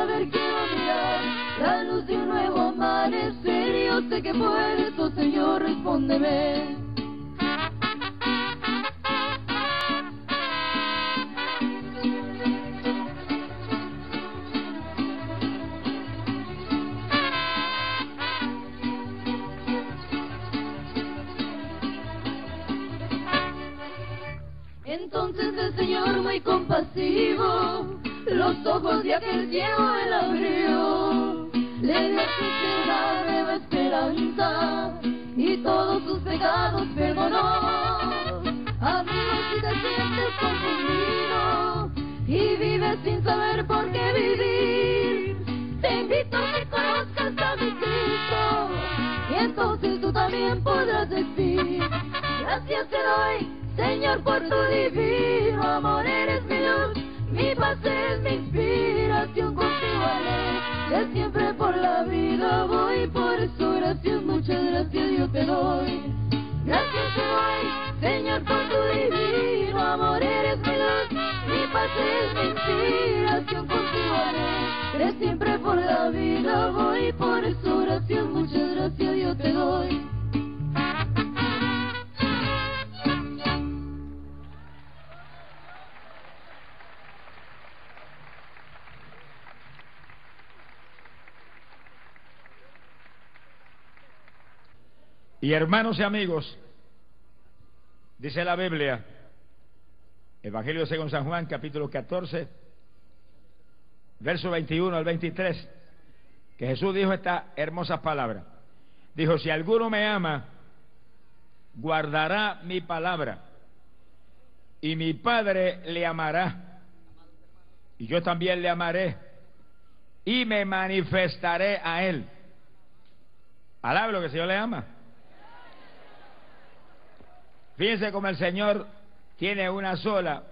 ver, quiero mirar la luz de un nuevo amanecer. Yo sé que puedes, oh Señor, respóndeme. Entonces el Señor muy compasivo, los ojos de aquel ciego él abrió, le dio a su una nueva esperanza y todos sus pecados perdonó. Amigos, si te sientes confundido y vives sin saber por qué vivir, te invito a que conozcas a mi Cristo y entonces tú también podrás decir: gracias te doy, Señor, por tu divino amor. Eres mi luz, mi paz es mi inspiración. Contigo haré que siempre por la vida voy. Por eso gracias, muchas gracias yo te doy. Gracias te doy, Señor, por tu divino amor. Eres mi luz, mi paz es mi inspiración. Contigo haré que siempre por la vida voy. Por eso gracias, muchas gracias yo te doy. Y hermanos y amigos, dice la Biblia, Evangelio según San Juan, capítulo 14, verso 21 al 23, que Jesús dijo esta hermosa palabra. Dijo: si alguno me ama, guardará mi palabra, y mi Padre le amará, y yo también le amaré, y me manifestaré a él. Alabe lo que el Señor le ama. Fíjense cómo el Señor tiene una sola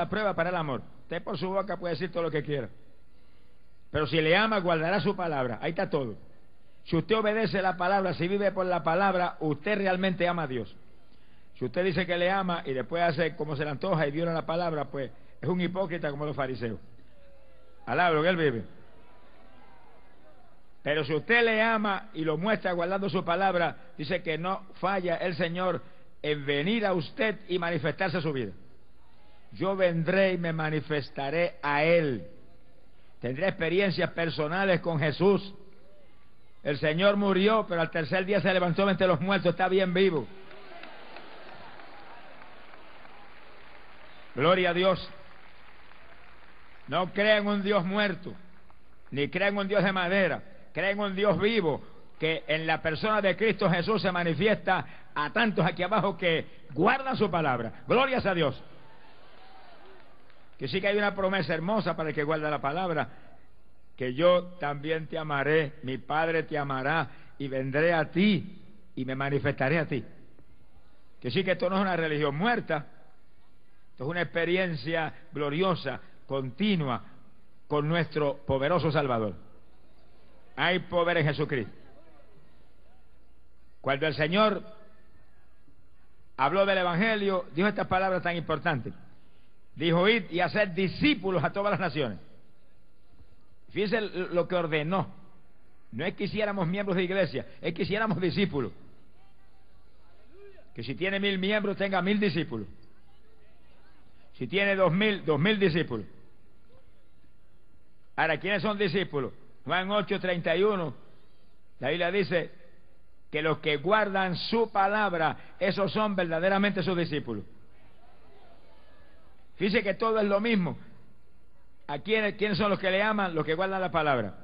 prueba para el amor. Usted por su boca puede decir todo lo que quiera, pero si le ama, guardará su palabra. Ahí está todo. Si usted obedece la palabra, si vive por la palabra, usted realmente ama a Dios. Si usted dice que le ama y después hace como se le antoja y viola la palabra, pues es un hipócrita como los fariseos. Alaba lo que él vive. Pero si usted le ama y lo muestra guardando su palabra, dice que no falla el Señor en venir a usted y manifestarse a su vida. Yo vendré y me manifestaré a Él. Tendré experiencias personales con Jesús. El Señor murió, pero al tercer día se levantó entre los muertos, está bien vivo. Gloria a Dios. No crean en un Dios muerto, ni crean en un Dios de madera. Creen en un Dios vivo, que en la persona de Cristo Jesús se manifiesta a tantos aquí abajo que guardan su palabra. Glorias a Dios. Que sí que hay una promesa hermosa para el que guarda la palabra, que yo también te amaré, mi Padre te amará, y vendré a ti y me manifestaré a ti. Que sí que esto no es una religión muerta, esto es una experiencia gloriosa, continua, con nuestro poderoso Salvador. Hay poder en Jesucristo. Cuando el Señor habló del Evangelio, dijo estas palabras tan importantes. Dijo: id y hacer discípulos a todas las naciones. Fíjense lo que ordenó. No es que hiciéramos miembros de iglesia, es que hiciéramos discípulos. Que si tiene 1000 miembros, tenga 1000 discípulos. Si tiene 2000 discípulos. Ahora, ¿quiénes son discípulos? Juan 8:31, la Biblia dice que los que guardan su palabra, esos son verdaderamente sus discípulos. Fíjese que todo es lo mismo. ¿A quiénes son los que le aman? Los que guardan la palabra.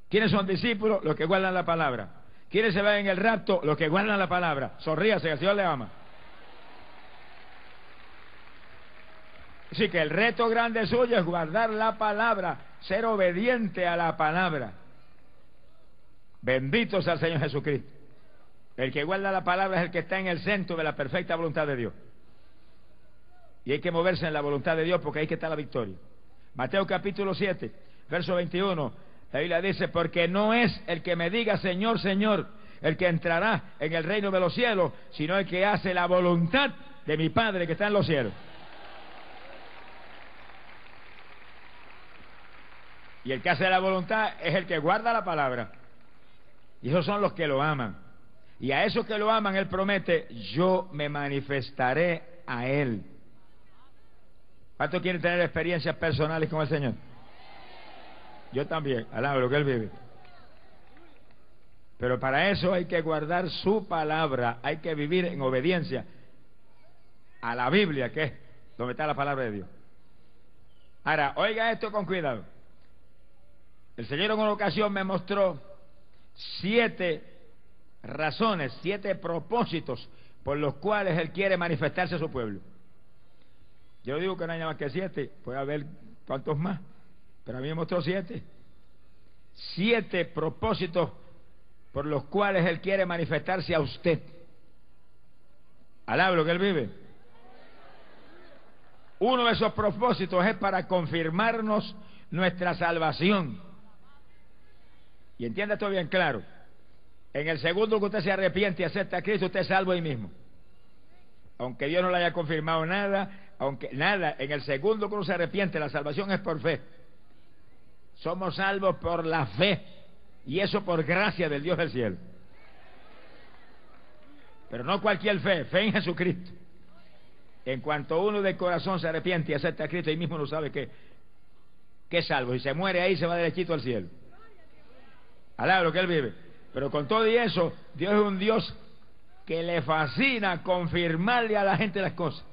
¿Quiénes son discípulos? Los que guardan la palabra. ¿Quiénes se van en el rapto? Los que guardan la palabra. Sonríase, que el Señor le ama. Así que el reto grande suyo es guardar la palabra, ser obediente a la palabra. Bendito sea el Señor Jesucristo. El que guarda la palabra es el que está en el centro de la perfecta voluntad de Dios. Y hay que moverse en la voluntad de Dios, porque ahí que está la victoria. Mateo capítulo 7, verso 21, la Biblia dice: porque no es el que me diga Señor, Señor, el que entrará en el reino de los cielos, sino el que hace la voluntad de mi Padre que está en los cielos. Y el que hace la voluntad es el que guarda la palabra. Y esos son los que lo aman. Y a esos que lo aman, Él promete: yo me manifestaré a Él. ¿Cuántos quieren tener experiencias personales con el Señor? Yo también, alabo lo que Él vive. Pero para eso hay que guardar su palabra, hay que vivir en obediencia a la Biblia, que es donde está la palabra de Dios. Ahora, oiga esto con cuidado. El Señor en una ocasión me mostró 7 razones, 7 propósitos por los cuales Él quiere manifestarse a su pueblo. Yo digo que no hay nada más que 7, puede haber cuantos más, pero a mí me mostró 7. 7 propósitos por los cuales Él quiere manifestarse a usted. Alaba lo que Él vive. Uno de esos propósitos es para confirmarnos nuestra salvación. Y entienda esto bien claro. En el segundo que usted se arrepiente y acepta a Cristo, usted es salvo ahí mismo. Aunque Dios no le haya confirmado nada, en el segundo que uno se arrepiente, la salvación es por fe. Somos salvos por la fe, y eso por gracia del Dios del cielo. Pero no cualquier fe, fe en Jesucristo. En cuanto uno de corazón se arrepiente y acepta a Cristo, ahí mismo uno sabe que es salvo. Y se muere ahí, se va derechito al cielo. Alaba lo que Él vive. Pero con todo y eso, Dios es un Dios que le fascina confirmarle a la gente las cosas.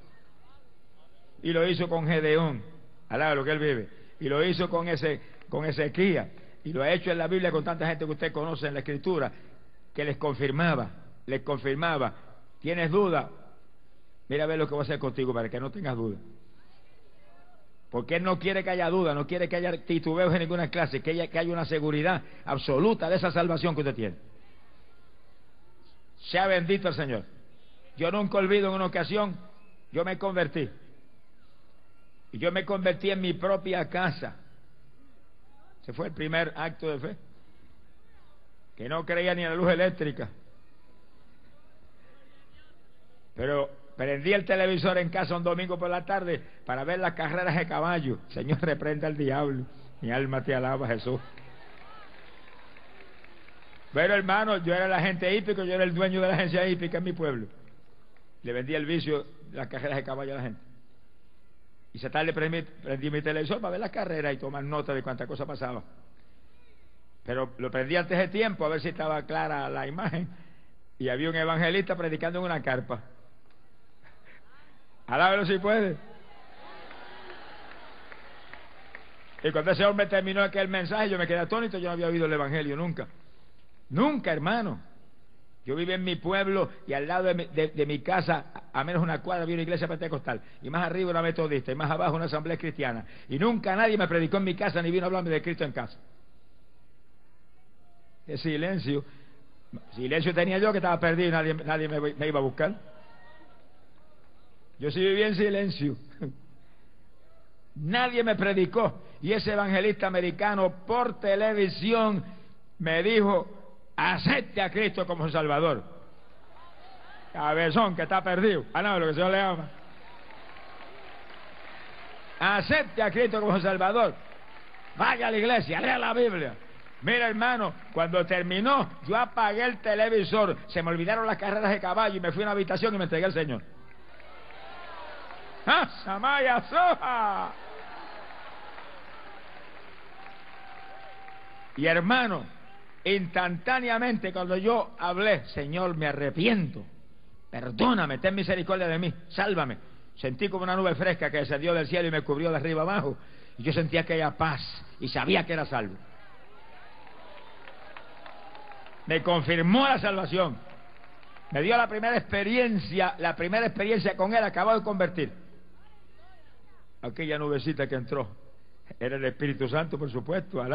Y lo hizo con Gedeón. Alaba lo que Él vive. Y lo hizo con Ezequías. Y lo ha hecho en la Biblia con tanta gente que usted conoce en la Escritura, que les confirmaba. ¿Tienes duda? Mira a ver lo que va a hacer contigo para que no tengas duda. Porque Él no quiere que haya duda, no quiere que haya titubeos en ninguna clase, que haya una seguridad absoluta de esa salvación que usted tiene. Sea bendito el Señor. Yo nunca olvido en una ocasión, yo me convertí. Y yo me convertí en mi propia casa. Ese fue el primer acto de fe. Que no creía ni en la luz eléctrica. Pero prendí el televisor en casa un domingo por la tarde para ver las carreras de caballo. Señor, reprenda al diablo. Mi alma te alaba, Jesús. Pero hermano, yo era el agente hípico, yo era el dueño de la agencia hípica en mi pueblo. Le vendía el vicio de las carreras de caballo a la gente. Y esa tarde prendí mi televisor para ver las carreras y tomar nota de cuánta cosa pasaba. Pero lo prendí antes de tiempo a ver si estaba clara la imagen. Y había un evangelista predicando en una carpa. Alábelo si puede. Y cuando ese hombre terminó aquel mensaje, yo me quedé atónito. Yo no había oído el evangelio nunca. Nunca, hermano. Yo vivía en mi pueblo y al lado de mi casa, a menos una cuadra, había una iglesia pentecostal. Y más arriba una metodista. Y más abajo una asamblea cristiana. Y nunca nadie me predicó en mi casa ni vino a hablarme de Cristo en casa. Qué silencio. Silencio tenía yo, que estaba perdido y nadie me iba a buscar. Yo sí vivía en silencio. Nadie me predicó. Y ese evangelista americano por televisión me dijo: acepte a Cristo como su Salvador. Cabezón que está perdido. No, lo que el Señor le ama. Acepte a Cristo como su Salvador. Vaya a la iglesia, lea la Biblia. Mira, hermano, cuando terminó, yo apagué el televisor. Se me olvidaron las carreras de caballo y me fui a una habitación y me entregué al Señor. ¡Ah, Samaya Soja! Y hermano, instantáneamente cuando yo hablé: Señor, me arrepiento, perdóname, ten misericordia de mí, sálvame, sentí como una nube fresca que descendió del cielo y me cubrió de arriba abajo, y yo sentía aquella paz y sabía que era salvo. Me confirmó la salvación, me dio la primera experiencia con Él, acabado de convertir. Aquella nubecita que entró era el Espíritu Santo, por supuesto.